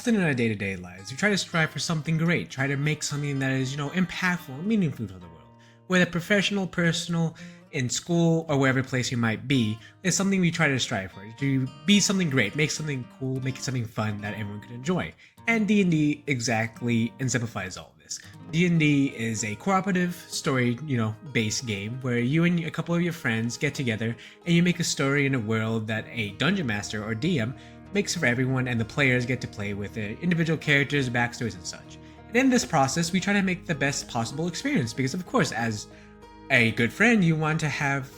often in our day-to-day lives, we try to strive for something great, try to make something that is, impactful and meaningful to the world. Whether professional, personal, in school, or wherever place you might be, is something we try to strive for. To be something great, make something cool, make something fun that everyone can enjoy. And D&D exactly exemplifies all of this. D&D is a cooperative story, based game where you and a couple of your friends get together and you make a story in a world that a dungeon master or DM makes for everyone, and the players get to play with their individual characters, backstories, and such. And in this process, we try to make the best possible experience because, of course, as a good friend, you want to have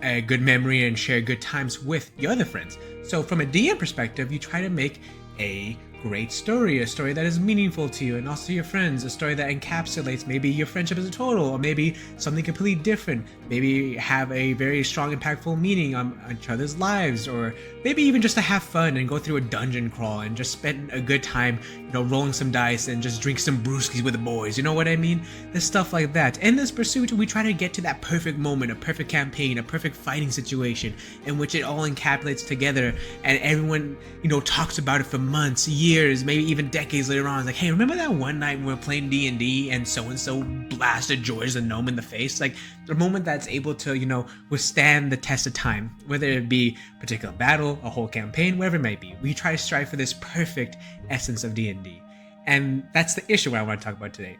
a good memory and share good times with your other friends. So from a DM perspective, you try to make a great story, a story that is meaningful to you and also your friends, a story that encapsulates maybe your friendship as a total, or maybe something completely different, maybe have a very strong impactful meaning on each other's lives, or maybe even just to have fun and go through a dungeon crawl and just spend a good time, rolling some dice and just drink some brewskis with the boys, you know what I mean? There's stuff like that. In this pursuit, we try to get to that perfect moment, a perfect campaign, a perfect fighting situation in which it all encapsulates together and everyone, talks about it for months, years, maybe even decades later on. It's like, hey, remember that one night we were playing D&D and so blasted George the gnome in the face? Like, the moment that's able to, withstand the test of time, whether it be a particular battle, a whole campaign, whatever it might be. We try to strive for this perfect essence of D&D. And that's the issue I want to talk about today.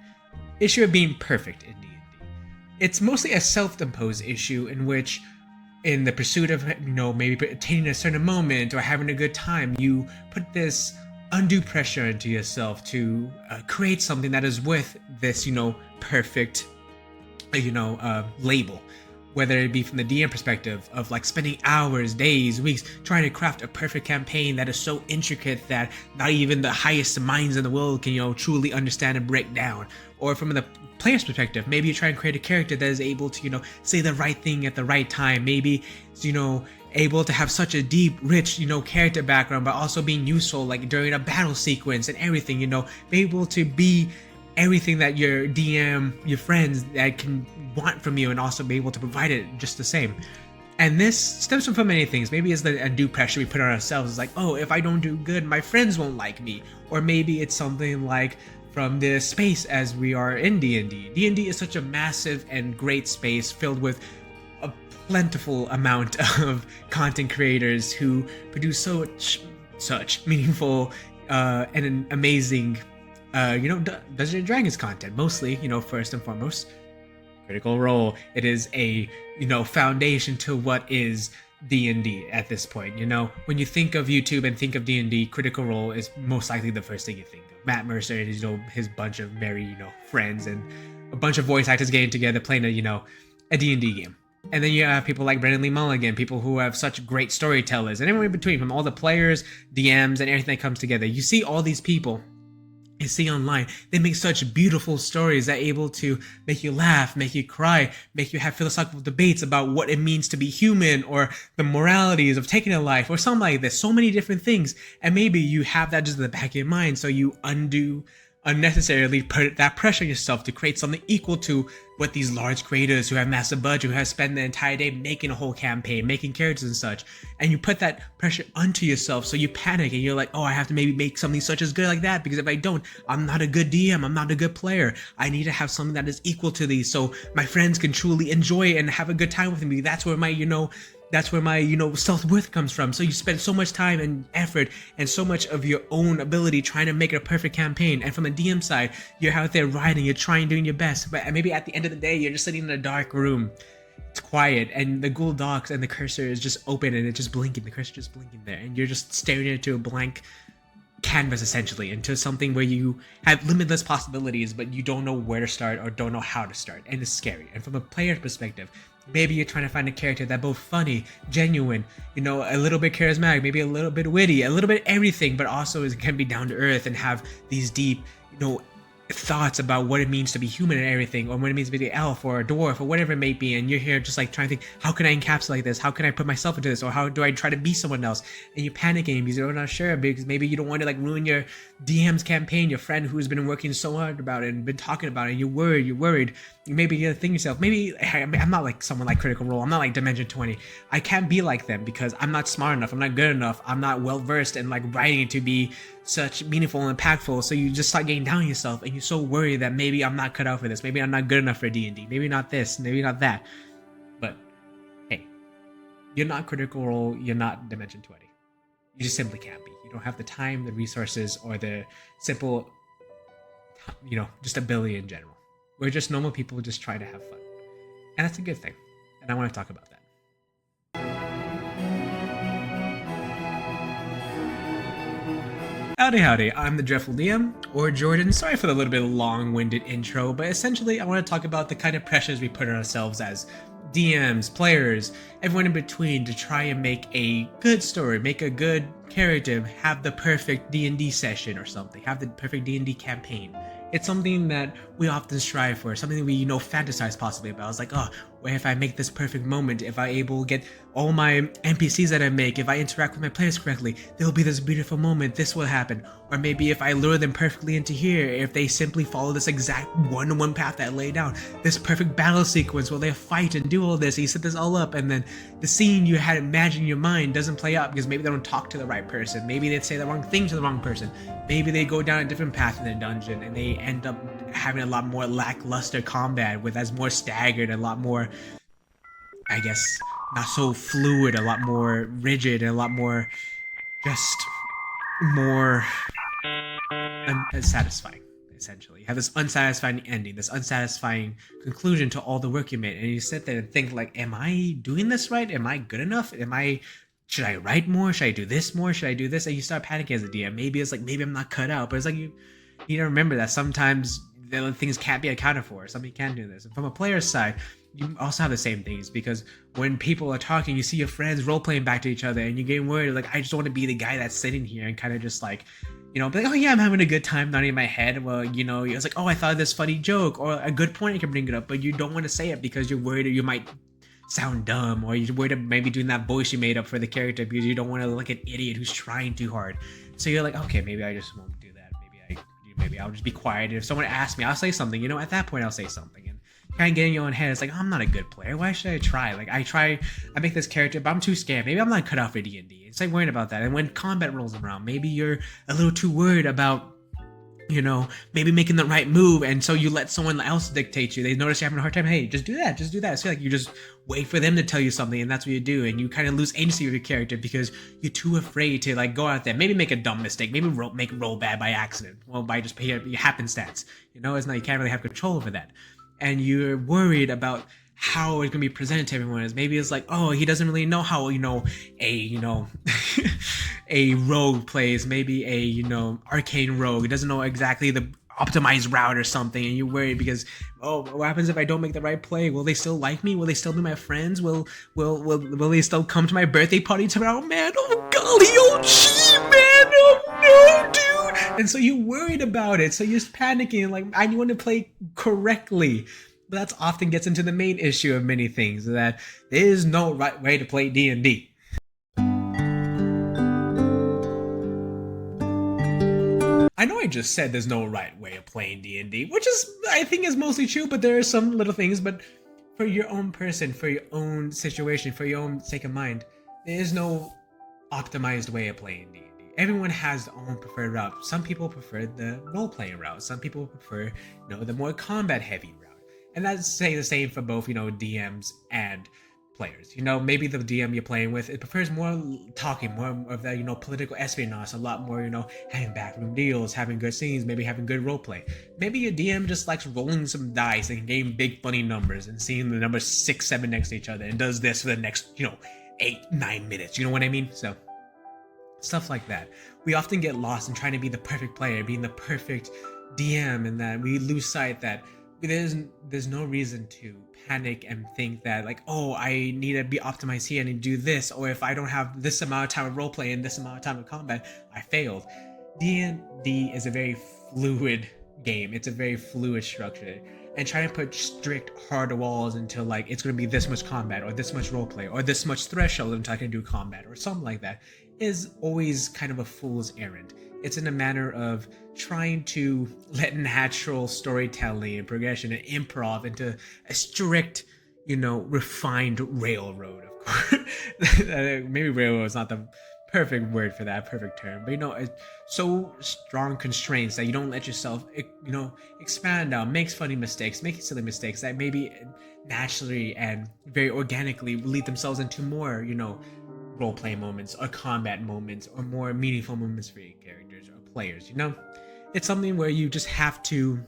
Issue of being perfect in D&D. It's mostly a self-imposed issue in which, in the pursuit of, maybe attaining a certain moment or having a good time, you put this undue pressure into yourself to create something that is with this, perfect, label. Whether it be from the DM perspective of like spending hours, days, weeks trying to craft a perfect campaign that is so intricate that not even the highest minds in the world can, truly understand and break down. Or from the player's perspective, maybe you try and create a character that is able to, say the right thing at the right time. Maybe, able to have such a deep, rich, character background, but also being useful like during a battle sequence and everything, be able to be everything that your DM, your friends that can want from you, and also be able to provide it just the same. And this stems from many things. Maybe it's the undue pressure we put on ourselves. It's like, oh, if I don't do good, my friends won't like me. Or maybe it's something like from the space as we are in D&D. D&D is such a massive and great space filled with a plentiful amount of content creators who produce such meaningful and an amazing Dungeons and Dragons content, mostly, first and foremost, Critical Role. It is a, foundation to what is D&D at this point. When you think of YouTube and think of D&D, Critical Role is most likely the first thing you think of. Matt Mercer and, his bunch of merry, friends and a bunch of voice actors getting together playing a D&D game. And then you have people like Brendan Lee Mulligan, people who have such great storytellers, and everyone in between, from all the players, DMs, and everything that comes together. You see all these people you see online, they make such beautiful stories that are able to make you laugh, make you cry, make you have philosophical debates about what it means to be human, or the moralities of taking a life, or something like this. So many different things. And maybe you have that just in the back of your mind, so you unnecessarily put that pressure on yourself to create something equal to what these large creators who have massive budget, who have spent the entire day making a whole campaign, making characters and such, and you put that pressure onto yourself, so you panic and you're like, oh, I have to maybe make something such as good like that, because if I don't, I'm not a good DM, I'm not a good player. I need to have something that is equal to these so my friends can truly enjoy it and have a good time with me. That's where my self-worth comes from. So you spend so much time and effort and so much of your own ability trying to make it a perfect campaign. And from the DM side, you're out there writing, you're trying, doing your best. But maybe at the end of the day, you're just sitting in a dark room. It's quiet, and the Google Docs and the cursor is just open, and it's just blinking. The cursor just blinking there, and you're just staring into a blank canvas, essentially, into something where you have limitless possibilities, but you don't know where to start or don't know how to start, and it's scary. And from a player perspective, maybe you're trying to find a character that's both funny, genuine, a little bit charismatic, maybe a little bit witty, a little bit everything, but also can be down to earth and have these deep, thoughts about what it means to be human and everything, or what it means to be an elf or a dwarf or whatever it may be. And you're here just like trying to think, how can I encapsulate this? How can I put myself into this? Or how do I try to be someone else? And you're panicking because you're not sure, because maybe you don't want to like ruin your DM's campaign, your friend who's been working so hard about it and been talking about it. And you're worried. Maybe you think yourself, maybe I'm not like someone like Critical Role. I'm not like Dimension 20. I can't be like them because I'm not smart enough. I'm not good enough. I'm not well versed in like writing to be such meaningful and impactful, so you just start getting down on yourself and you're so worried that maybe I'm not cut out for this, maybe I'm not good enough for D&D, maybe not this, maybe not that. But hey, you're not Critical Role, you're not Dimension 20. You just simply can't be. You don't have the time, the resources, or the simple, just ability in general. We're just normal people just trying to have fun. And that's a good thing. And I want to talk about that. Howdy, I'm the Dreadful DM, or Jordan. Sorry for the little bit long-winded intro, but essentially I want to talk about the kind of pressures we put on ourselves as DMs, players, everyone in between to try and make a good story, make a good character, have the perfect D&D session or something, have the perfect D&D campaign. It's something that we often strive for, something that we, fantasize possibly about. It's like, oh, what if I make this perfect moment? If I able to get all my NPCs that I make, if I interact with my players correctly, there'll be this beautiful moment, this will happen. Or maybe if I lure them perfectly into here, if they simply follow this exact one-to-one path that I laid down, this perfect battle sequence where they fight and do all this, and you set this all up, and then the scene you had imagined in your mind doesn't play out because maybe they don't talk to the right person, maybe they say the wrong thing to the wrong person, maybe they go down a different path in the dungeon and they end up having a lot more lackluster combat with as more staggered, a lot more, I guess, not so fluid, a lot more rigid, and a lot more just more unsatisfying, essentially. You have this unsatisfying ending, this unsatisfying conclusion to all the work you made, and you sit there and think like, am I doing this right? Am I good enough? Should I write more? Should I do this more? Should I do this? And you start panicking as a DM. Maybe it's like, maybe I'm not cut out, but it's like you need to remember that sometimes the things can't be accounted for. Somebody can do this. And from a player's side, you also have the same things, because when people are talking, you see your friends role-playing back to each other, and you're getting worried, like, I just want to be the guy that's sitting here and kind of just like, be like, oh yeah, I'm having a good time, nodding my head. Well, it's like, oh, I thought of this funny joke, or a good point, you can bring it up, but you don't want to say it because you're worried you might sound dumb, or you're worried of maybe doing that voice you made up for the character because you don't want to look like an idiot who's trying too hard. So you're like, okay, maybe I just won't do that. Maybe I'll just be quiet. If someone asks me, I'll say something. At that point, I'll say something. And kind of get in your own head. It's like, I'm not a good player. Why should I try? Like, I make this character, but I'm too scared. Maybe I'm not cut out for D&D. It's like worrying about that. And when combat rolls around, maybe you're a little too worried about, maybe making the right move, and so you let someone else dictate you. They notice you're having a hard time. Hey, just do that. So like you just wait for them to tell you something, and that's what you do. And you kind of lose agency of your character because you're too afraid to like go out there, maybe make a dumb mistake, maybe roll bad by accident, well, by just your happenstance. It's not, you can't really have control over that, and you're worried about how it's gonna be presented to everyone. Is maybe it's like, oh, he doesn't really know how a rogue plays, maybe a arcane rogue. He doesn't know exactly the optimized route or something, and you're worried because, oh, what happens if I don't make the right play? Will they still like me? Will they still be my friends? Will they still come to my birthday party tomorrow? Man, oh golly, oh gee, man, oh no, dude. And so you're worried about it, so you're just panicking, like, I want to play correctly. But that often gets into the main issue of many things, that there is no right way to play D&D. I know I just said there's no right way of playing D&D, which is, I think, is mostly true, but there are some little things. But for your own person, for your own situation, for your own sake of mind, there is no optimized way of playing D&D. Everyone has their own preferred route. Some people prefer the role-playing route. Some people prefer, the more combat-heavy route. And that's the same for both, DMs and players. Maybe the DM you're playing with, it prefers more talking, more of the, political espionage, a lot more, having backroom deals, having good scenes, maybe having good roleplay. Maybe your DM just likes rolling some dice and getting big funny numbers and seeing the numbers 6, 7 next to each other and does this for the next, 8, 9 minutes. You know what I mean? So stuff like that. We often get lost in trying to be the perfect player, being the perfect DM, and that we lose sight that there's no reason to panic and think that, like, oh, I need to be optimized here, I need to do this, or if I don't have this amount of time of roleplay and this amount of time of combat, I failed. D&D is a very fluid game. It's a very fluid structure, and trying to put strict hard walls until like it's going to be this much combat or this much roleplay or this much threshold until I can do combat or something like that is always kind of a fool's errand. It's in a manner of trying to let natural storytelling and progression and improv into a strict, refined railroad, of course. Maybe railroad is not the perfect word for that, perfect term. But it's so strong constraints that you don't let yourself, expand out, make funny mistakes, make silly mistakes that maybe naturally and very organically lead themselves into more, role play moments or combat moments or more meaningful moments for your characters or players. It's something where you just have to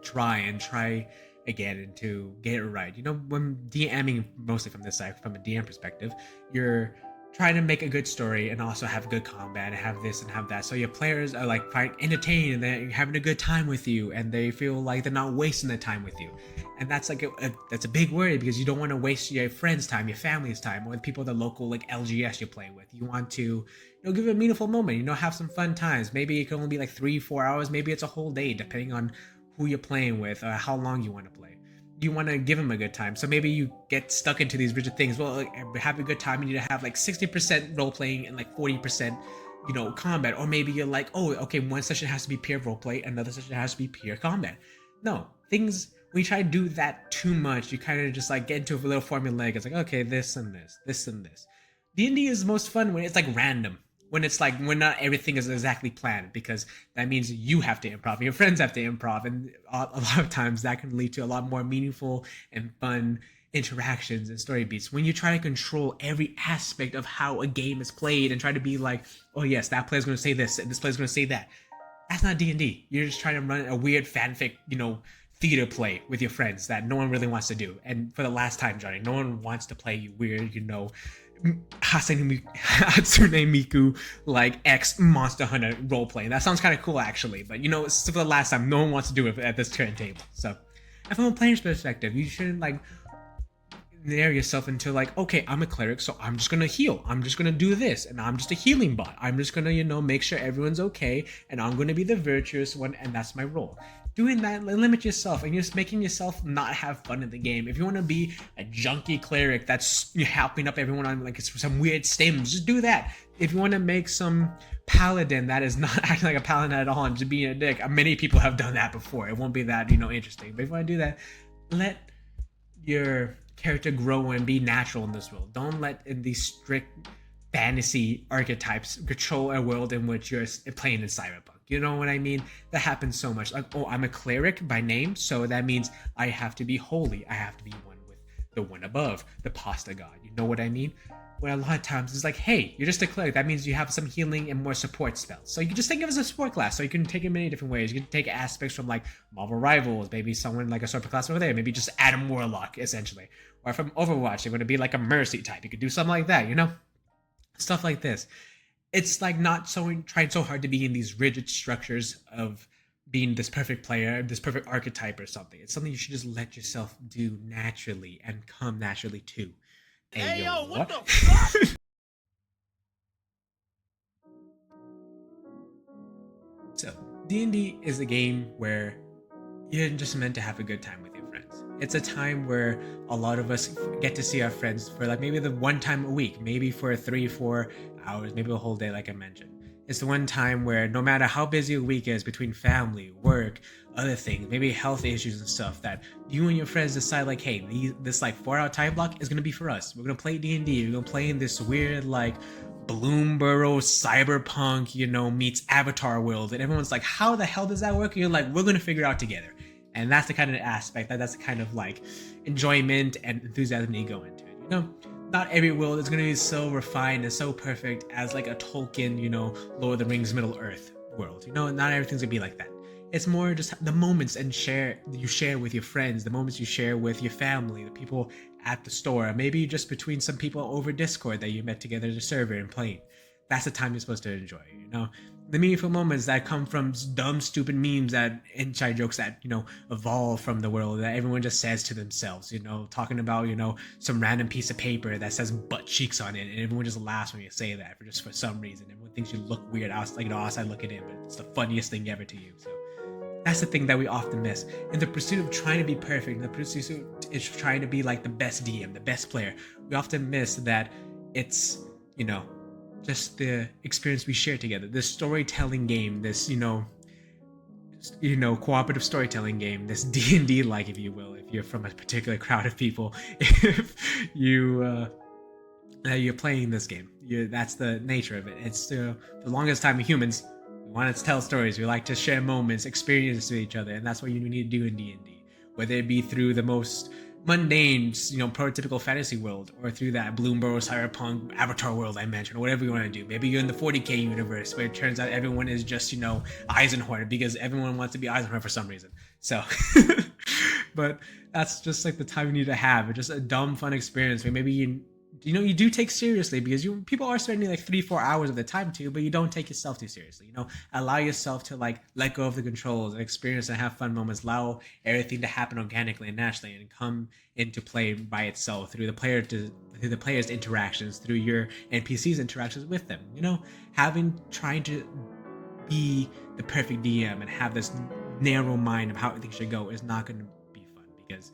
try again and to get it right. When DMing, mostly from this side, from a DM perspective, you're trying to make a good story and also have good combat and have this and have that. So your players are like entertained and they're having a good time with you and they feel like they're not wasting their time with you. And that's like that's a big worry because you don't want to waste your friends' time, your family's time, or the people the local like LGS you're playing with. You want to give it a meaningful moment, have some fun times. Maybe it can only be like 3-4 hours, maybe it's a whole day, depending on who you're playing with or how long you want to play. You want to give them a good time. So maybe you get stuck into these rigid things. Well, have a good time, you need to have like 60% role playing and like 40%, combat. Or maybe you're like, oh, okay, one session has to be pure role play, another session has to be pure combat. No, things, when you try to do that too much, you kind of just like get into a little formulaic. It's like, okay, this and this, this and this. D&D is most fun when it's like random. When it's like when not everything is exactly planned, because that means you have to improv, your friends have to improv, and a lot of times that can lead to a lot more meaningful and fun interactions and story beats. When you try to control every aspect of how a game is played and try to be like, oh yes, that player's going to say this and this player's going to say that, that's not D&D. You're just trying to run a weird fanfic, theater play with your friends that no one really wants to do. And for the last time, Johnny, no one wants to play you weird, Hatsune Miku like X Monster Hunter roleplay. That sounds kind of cool actually, but it's for the last time. No one wants to do it at this current table. So, and from a player's perspective, you shouldn't like narrow yourself into like, okay, I'm a cleric, so I'm just gonna heal. I'm just gonna do this, and I'm just a healing bot. I'm just gonna make sure everyone's okay, and I'm gonna be the virtuous one, and that's my role. Doing that, limit yourself, and you're just making yourself not have fun in the game. If you want to be a junky cleric that's helping up everyone on like some weird stims, just do that. If you want to make some paladin that is not acting like a paladin at all and just being a dick, many people have done that before. It won't be that interesting. But if you want to do that, let your character grow and be natural in this world. Don't let these strict fantasy archetypes control a world in which you're playing in cyberpunk. You know what I mean? That happens so much. Like, oh, I'm a cleric by name, so that means I have to be holy. I have to be one with the one above, the pasta god. You know what I mean? Where a lot of times it's like, hey, you're just a cleric. That means you have some healing and more support spells. So you can just think of it as a support class. So you can take it many different ways. You can take aspects from like Marvel Rivals, maybe someone like a support class over there. Maybe just Adam Warlock, essentially. Or from Overwatch, you're going to be like a mercy type. You could do something like that, Stuff like this. It's like not trying so hard to be in these rigid structures of being this perfect player, this perfect archetype or something. It's something you should just let yourself do naturally and come naturally to. Hey, yo, what the fuck? So, D&D is a game where you're just meant to have a good time with your friends. It's a time where a lot of us get to see our friends for like maybe the one time a week, maybe for 3-4 hours, maybe a whole day like I mentioned. It's the one time where no matter how busy a week is between family, work, other things, maybe health issues and stuff, that you and your friends decide like, hey, this like 4-hour time block is going to be for us. We're going to play D&D. We're going to play in this weird like Bloomborough cyberpunk, meets Avatar world. And everyone's like, how the hell does that work? And you're like, we're going to figure it out together. And that's the kind of aspect, that's the kind of like enjoyment and enthusiasm you go into it, Not every world is going to be so refined and so perfect as like a Tolkien, Lord of the Rings Middle Earth world. Not everything's going to be like that. It's more just the moments you share with your friends, the moments you share with your family, the people at the store, maybe just between some people over Discord that you met together as a server and playing. That's the time you're supposed to enjoy, The meaningful moments that come from dumb, stupid memes, that inside jokes that, evolve from the world that everyone just says to themselves, talking about, some random piece of paper that says butt cheeks on it, and everyone just laughs when you say that for some reason. Everyone thinks you look weird outside looking in, but it's the funniest thing ever to you. So that's the thing that we often miss. In the pursuit of trying to be perfect, in the pursuit of trying to be like the best DM, the best player, we often miss that it's, just the experience we share together, this storytelling game, this cooperative storytelling game, this D&D like, if you will, if you're from a particular crowd of people, if you you're playing this game. That's the nature of it. It's the longest time humans, we want to tell stories. We like to share moments, experiences with each other, and that's what you need to do in D&D. Whether it be through the most mundane, prototypical fantasy world, or through that Bloomberg cyberpunk avatar world I mentioned, or whatever you want to do. Maybe you're in the 40k universe where it turns out everyone is just, Eisenhower, because everyone wants to be Eisenhower for some reason. So, but that's just like the time you need to have. It's just a dumb, fun experience where maybe you do take seriously, because people are spending like 3-4 hours of the time too, but you don't take yourself too seriously. Allow yourself to like let go of the controls and experience and have fun moments. Allow everything to happen organically and naturally and come into play by itself through the player's interactions, through your NPC's interactions with them. Trying to be the perfect DM and have this narrow mind of how everything should go is not going to be fun, because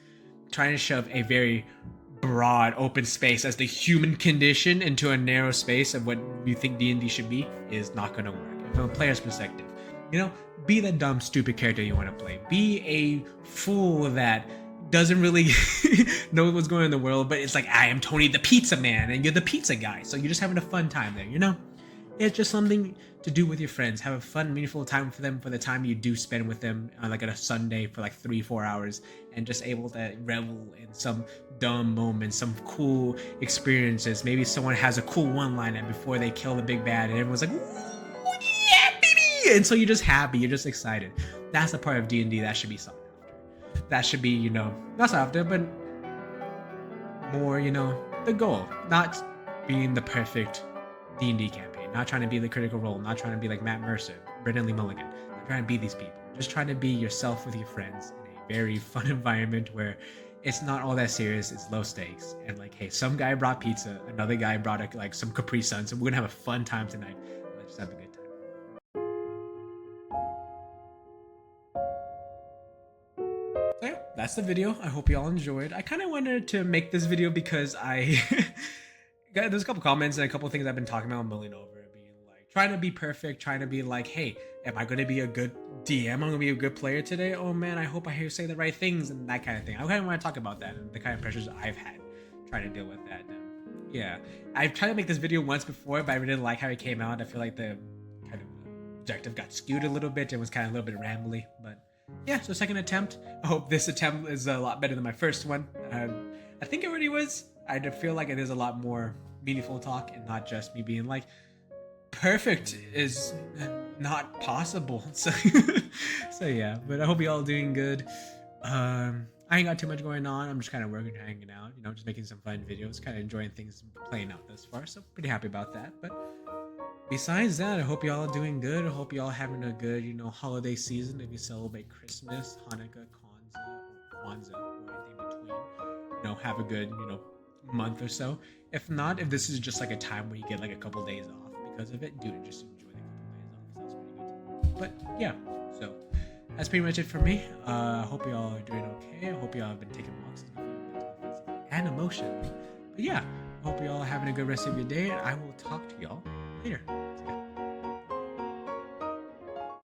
trying to shove a very broad open space as the human condition into a narrow space of what you think D&D should be is not going to work. From a player's perspective, be the dumb stupid character you want to play. Be a fool that doesn't really know what's going on in the world, but it's like, I am Tony the pizza man and you're the pizza guy, so you're just having a fun time there. It's just something to do with your friends. Have a fun, meaningful time for them for the time you do spend with them, like on a Sunday for like 3-4 hours, and just able to revel in some dumb moments, some cool experiences. Maybe someone has a cool one-liner before they kill the big bad, and everyone's like, "Ooh, yeah, baby!" And so you're just happy, you're just excited. That's the part of D&D that should be sought after. That should be, not sought after, but more, the goal. Not being the perfect D&D campaign. Not trying to be the Critical Role, not trying to be like Matt Mercer, Brendan Lee Mulligan, not trying to be these people. Just trying to be yourself with your friends in a very fun environment where it's not all that serious, it's low stakes. And like, hey, some guy brought pizza, another guy brought some Capri Sun, so we're gonna have a fun time tonight. Let's just have a good time. So yeah, that's the video. I hope you all enjoyed. I kind of wanted to make this video because there's a couple comments and a couple things I've been talking about mulling over, being like trying to be perfect, trying to be like, hey, am I going to be a good DM? I'm going to be a good player today. Oh man, I hope I hear you say the right things and that kind of thing. I kind of want to talk about that and the kind of pressures I've had trying to deal with that. Yeah, I've tried to make this video once before, but I really didn't like how it came out. I feel like the kind of objective got skewed a little bit. It was kind of a little bit rambly, but yeah, so second attempt. I hope this attempt is a lot better than my first one. I think it already was. I feel like it is a lot more meaningful talk and not just me being like, perfect is not possible. So yeah, but I hope you all doing good. I ain't got too much going on. I'm just kind of working, hanging out, just making some fun videos, kind of enjoying things playing out thus far. So pretty happy about that. But besides that, I hope you all are doing good. I hope you all having a good, holiday season. If you celebrate Christmas, Hanukkah, Kwanzaa, or anything between, have a good, month or so. If not, if this is just like a time where you get like a couple days off because of it, dude, just enjoy the couple days off. Sounds pretty good. But yeah, so that's pretty much it for me. I hope you all are doing okay. I hope you all have been taking walks and emotion. But yeah, I hope you all are having a good rest of your day, and I will talk to y'all later.